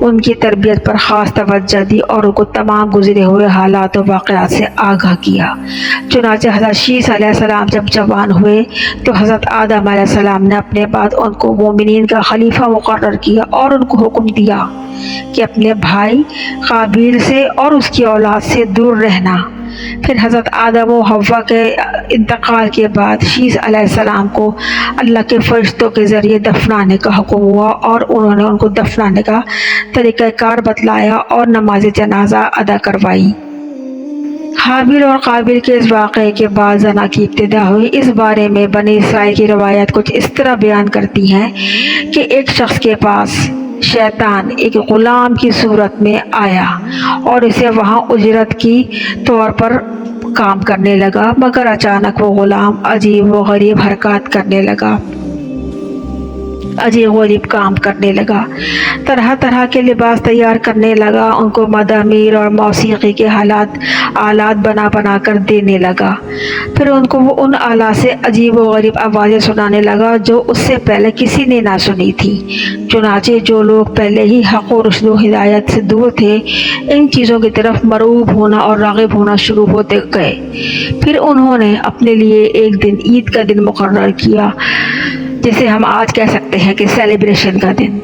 ان کی تربیت پر خاص توجہ دی اور ان کو تمام گزرے ہوئے حالات و واقعات سے آگاہ کیا۔ چنانچہ حضرت شیس علیہ السلام جب جوان ہوئے تو حضرت آدم علیہ السلام نے اپنے بعد ان کو مومنین کا خلیفہ مقرر کیا اور ان کو حکم دیا کہ اپنے بھائی قابیل سے اور اس کی اولاد سے دور رہنا۔ پھر حضرت آدم و حوا کے انتقال کے بعد شیس علیہ السلام کو اللہ کے فرشتوں کے ذریعے دفنانے کا حکم ہوا اور انہوں نے ان کو دفنانے کا طریقہ کار بتلایا اور نماز جنازہ ادا کروائی۔ حابیل اور قابیل کے اس واقعے کے بعد زنا کی ابتدا ہوئی۔ اس بارے میں بنی اسرائیل کی روایات کچھ اس طرح بیان کرتی ہیں کہ ایک شخص کے پاس شیطان ایک غلام کی صورت میں آیا اور اسے وہاں اجرت کی طور پر کام کرنے لگا، مگر اچانک وہ غلام عجیب و غریب حرکات کرنے لگا، عجیب غریب کام کرنے لگا، طرح طرح کے لباس تیار کرنے لگا، ان کو مزامیر اور موسیقی کے آلات بنا بنا کر دینے لگا، پھر ان کو وہ ان آلات سے عجیب و غریب آوازیں سنانے لگا جو اس سے پہلے کسی نے نہ سنی تھی۔ چنانچہ جو لوگ پہلے ہی حق و رشد و ہدایت سے دور تھے ان چیزوں کی طرف مرغوب ہونا اور راغب ہونا شروع ہوتے گئے۔ پھر انہوں نے اپنے لیے ایک دن عید کا دن مقرر کیا، جسے ہم آج کہہ سکتے ہیں کہ سیلیبریشن کا دن،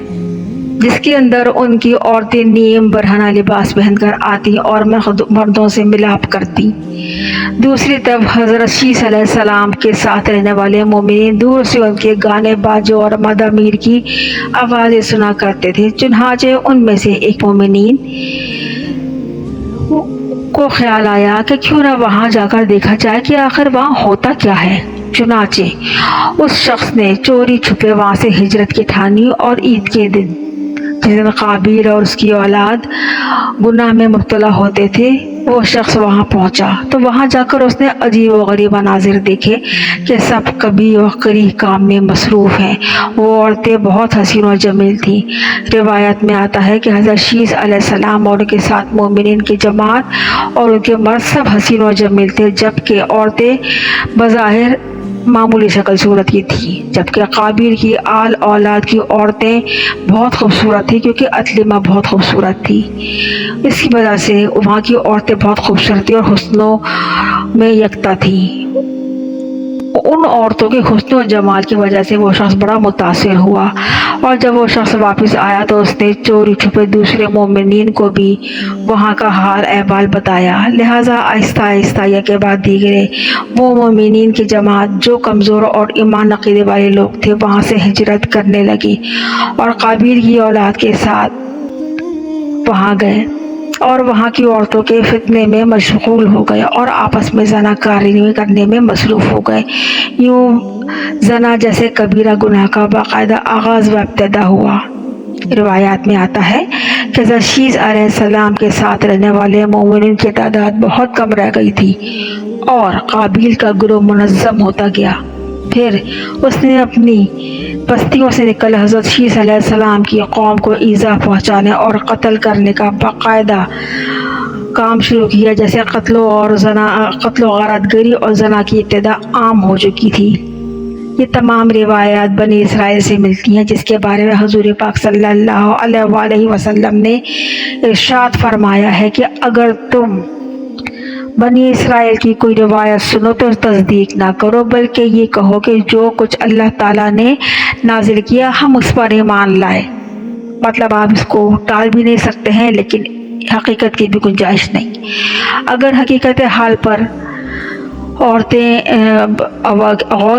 جس کے اندر ان کی عورتیں نیم برہنہ لباس پہن کر آتی اور مردوں سے ملاپ کرتی۔ دوسری طرف حضرت شیس علیہ السلام کے ساتھ رہنے والے مومنین دور سے ان کے گانے باجوں اور مزامیر کی آوازیں سنا کرتے تھے۔ چنانچہ ان میں سے ایک مومنین کو خیال آیا کہ کیوں نہ وہاں جا کر دیکھا جائے کہ آخر وہاں ہوتا کیا ہے۔ چنانچہ اس شخص نے چوری چھپے وہاں سے ہجرت کی ٹھانی اور عید کے دن، جس دن قابیل اور اس کی اولاد گناہ میں مبتلا ہوتے تھے، وہ شخص وہاں پہنچا تو وہاں جا کر اس نے عجیب و غریب مناظر دیکھے کہ سب کبھی و کری کام میں مصروف ہیں۔ وہ عورتیں بہت حسین و جمیل تھیں۔ روایت میں آتا ہے کہ حضرت شیس علیہ السلام اور ان کے ساتھ مومنین کی جماعت اور ان کے مرد سب حسین و جمیل تھے، جبکہ عورتیں بظاہر معمولی شکل صورت کی تھی، جبکہ قابیل کی آل اولاد کی عورتیں بہت خوبصورت تھیں کیونکہ عتلیمہ بہت خوبصورت تھی۔ اس کی وجہ سے وہاں کی عورتیں بہت خوبصورت تھیں اور حسنوں میں یکتا تھیں۔ ان عورتوں کے حسن و جمال کی وجہ سے وہ شخص بڑا متاثر ہوا، اور جب وہ شخص واپس آیا تو اس نے چوری چھپے دوسرے مومنین کو بھی وہاں کا حال احوال بتایا۔ لہٰذا آہستہ آہستہ کے بعد دیگرے وہ مومنین کی جماعت جو کمزور اور ایمان عقیدے والے لوگ تھے وہاں سے ہجرت کرنے لگی اور قابیل کی اولاد کے ساتھ وہاں گئے اور وہاں کی عورتوں کے فتنے میں مشغول ہو گئے اور آپس میں زنا کاری کرنے میں مصروف ہو گئے۔ یوں زنا جیسے کبیرہ گناہ کا باقاعدہ آغاز و ابتدا ہوا۔ روایات میں آتا ہے کہ حضرت شیس علیہ السلام کے ساتھ رہنے والے مومنین کی تعداد بہت کم رہ گئی تھی اور قابیل کا گروہ منظم ہوتا گیا۔ پھر اس نے اپنی بستیوں سے نکل حضرت شیس علیہ السلام کی قوم کو ایذا پہنچانے اور قتل کرنے کا باقاعدہ کام شروع کیا، جیسے قتل و غارت گری اور زنا کی ابتدا عام ہو چکی تھی۔ یہ تمام روایات بنی اسرائیل سے ملتی ہیں، جس کے بارے میں حضور پاک صلی اللہ علیہ وآلہ وسلم نے ارشاد فرمایا ہے کہ اگر تم بنی اسرائیل کی کوئی روایت سنو تو تصدیق نہ کرو، بلکہ یہ کہو کہ جو کچھ اللہ تعالیٰ نے نازل کیا ہم اس پر ایمان لائے۔ مطلب آپ اس کو ٹال بھی نہیں سکتے ہیں لیکن حقیقت کی بھی گنجائش نہیں۔ اگر حقیقت حال پر غور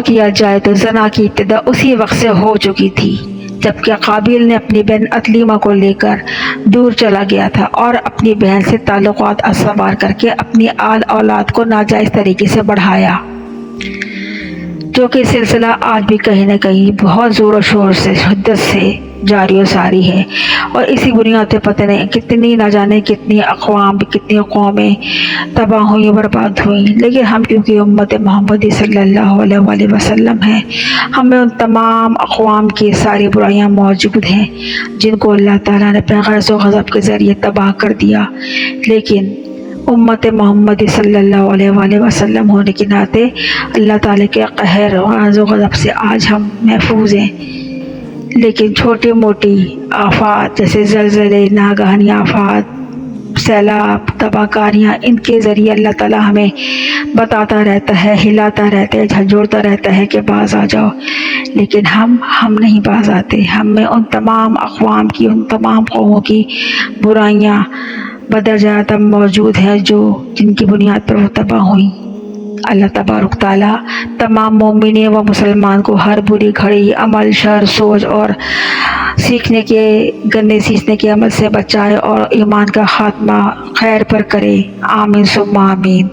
کیا جائے تو زنا کی ابتدا اسی وقت سے ہو چکی تھی جبکہ قابیل نے اپنی بہن عتلیمہ کو لے کر دور چلا گیا تھا اور اپنی بہن سے تعلقات استوار کر کے اپنی آل اولاد کو ناجائز طریقے سے بڑھایا، جو کہ سلسلہ آج بھی کہیں نہ کہیں بہت زور و شور سے شدت سے جاری و ساری ہے، اور اسی بنیاد پہ پتہ نہیں کتنی نہ جانے کتنی اقوام کتنی قومیں تباہ ہوئی برباد ہوئی۔ لیکن ہم کیونکہ امت محمدی صلی اللہ علیہ وآلہ وسلم ہیں، ہمیں ان تمام اقوام کی ساری برائیاں موجود ہیں جن کو اللہ تعالیٰ نے اپنے غیظ و غضب کے ذریعے تباہ کر دیا، لیکن امت محمدی صلی اللہ علیہ وآلہ وسلم ہونے کے ناطے اللہ تعالیٰ کے قہر و غضب سے آج ہم محفوظ ہیں۔ لیکن چھوٹی موٹی آفات جیسے زلزلے، ناگہانی آفات، سیلاب، تباہ کاریاں، ان کے ذریعے اللہ تعالیٰ ہمیں بتاتا رہتا ہے، ہلاتا رہتا ہے، جھنجھوڑتا رہتا ہے کہ باز آ جاؤ، لیکن ہم نہیں باز آتے۔ ہم میں ان تمام اقوام کی، ان تمام قوموں کی برائیاں بدرجہ موجود ہیں جن کی بنیاد پر وہ تباہ ہوئیں۔ اللہ تبارک تعالیٰ تمام مومنین و مسلمان کو ہر بری گھڑی، عمل، شر، سوچ اور گنے سیکھنے کے عمل سے بچائے اور ایمان کا خاتمہ خیر پر کرے۔ آمین ثم آمین۔